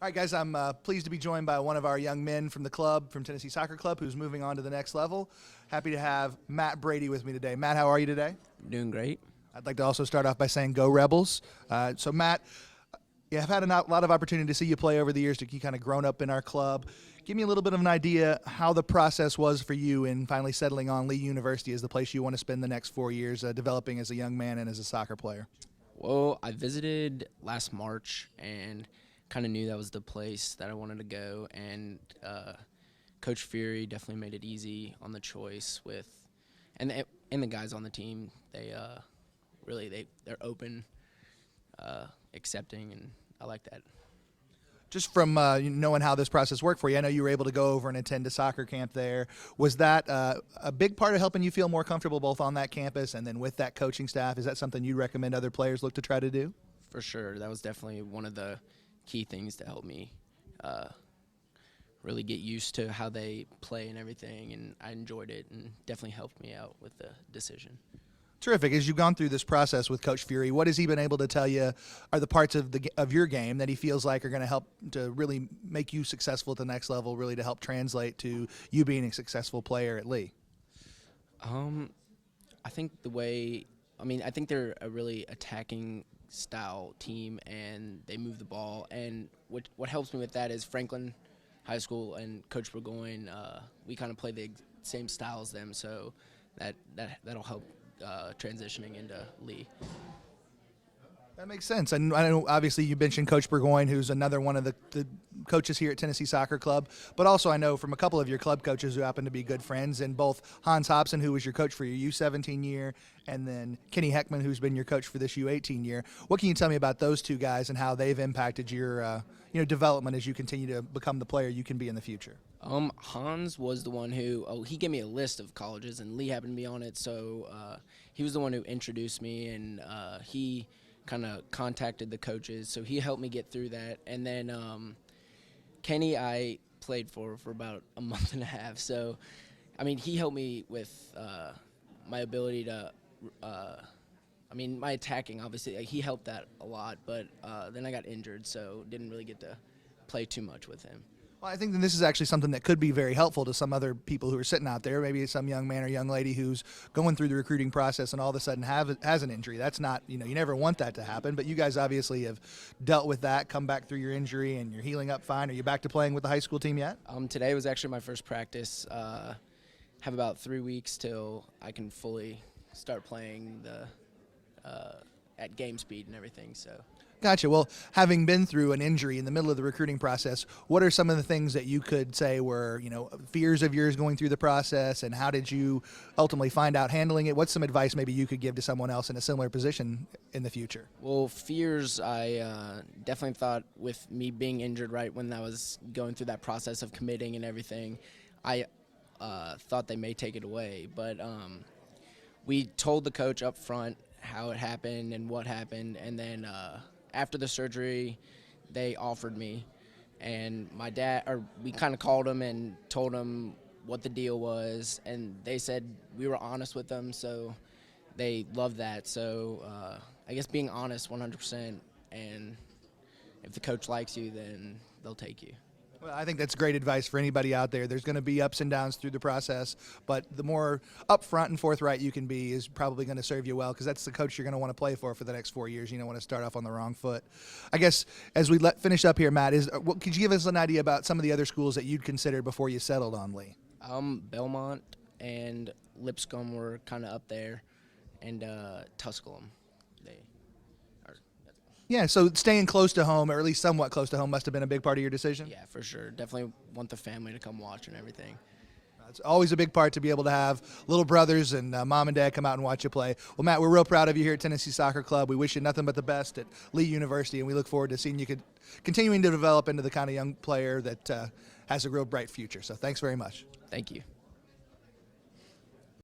All right, guys, I'm pleased to be joined by one of our young men from the club, from Tennessee Soccer Club, who's moving on to the next level. Happy to have Matt Brady with me today. Matt, how are you today? Doing great. I'd like to also start off by saying go Rebels. So, Matt, yeah, I've had a lot of opportunity to see you play over the years. You kind of grown up in our club. Give me a little bit of an idea how the process was for you in finally settling on Lee University as the place you want to spend the next 4 years developing as a young man and as a soccer player. Well, I visited last March and kind of knew that was the place that I wanted to go. And Coach Fury definitely made it easy on the choice with, and the guys on the team. They're open, accepting, and I like that. Just from knowing how this process worked for you, I know you were able to go over and attend a soccer camp there. Was that a big part of helping you feel more comfortable both on that campus and then with that coaching staff? Is that something you recommend other players look to try to do? For sure. That was definitely one of the key things to help me really get used to how they play and everything, and I enjoyed it and definitely helped me out with the decision. Terrific. As you've gone through this process with Coach Fury, what has he been able to tell you are the parts of your game that he feels like are going to help to really make you successful at the next level, really to help translate to you being a successful player at Lee? I think I think they're a really attacking style team, and they move the ball. And what helps me with that is Franklin High School and Coach Burgoyne, we kind of play the same style as them, so that'll help transitioning into Lee. That makes sense. And I know, obviously, you mentioned Coach Burgoyne, who's another one of the coaches here at Tennessee Soccer Club. But also I know from a couple of your club coaches who happen to be good friends, and both Hans Hobson, who was your coach for your U17 year, and then Kenny Heckman, who's been your coach for this U18 year. What can you tell me about those two guys and how they've impacted your development as you continue to become the player you can be in the future? Hans was the one who he gave me a list of colleges, and Lee happened to be on it, so he was the one who introduced me, and he kind of contacted the coaches, so he helped me get through that. And then Kenny I played for about a month and a half, so I mean he helped me with my ability to my attacking, obviously he helped that a lot, but then I got injured, so didn't really get to play too much with him. Well, I think that this is actually something that could be very helpful to some other people who are sitting out there. Maybe some young man or young lady who's going through the recruiting process and all of a sudden has an injury. That's not, you never want that to happen, but you guys obviously have dealt with that, come back through your injury, and you're healing up fine. Are you back to playing with the high school team yet? Today was actually my first practice. Have about 3 weeks till I can fully start playing at game speed and everything, so. Gotcha. Well, having been through an injury in the middle of the recruiting process, what are some of the things that you could say were, fears of yours going through the process, and how did you ultimately find out handling it? What's some advice maybe you could give to someone else in a similar position in the future? Well, fears, I definitely thought with me being injured right when I was going through that process of committing and everything, I thought they may take it away. But we told the coach up front how it happened and what happened, and then after the surgery, they offered me, and we kind of called him and told him what the deal was, and they said we were honest with them, so they loved that. So I guess being honest 100%, and if the coach likes you, then they'll take you. Well, I think that's great advice for anybody out there. There's going to be ups and downs through the process, but the more upfront and forthright you can be is probably going to serve you well, because that's the coach you're going to want to play for the next 4 years. You don't want to start off on the wrong foot. I guess as we finish up here, Matt, could you give us an idea about some of the other schools that you'd considered before you settled on Lee? Belmont and Lipscomb were kind of up there, and Tusculum. Yeah, so staying close to home, or at least somewhat close to home, must have been a big part of your decision? Yeah, for sure. Definitely want the family to come watch and everything. It's always a big part to be able to have little brothers and mom and dad come out and watch you play. Well, Matt, we're real proud of you here at Tennessee Soccer Club. We wish you nothing but the best at Lee University, and we look forward to seeing you continuing to develop into the kind of young player that has a real bright future. So thanks very much. Thank you.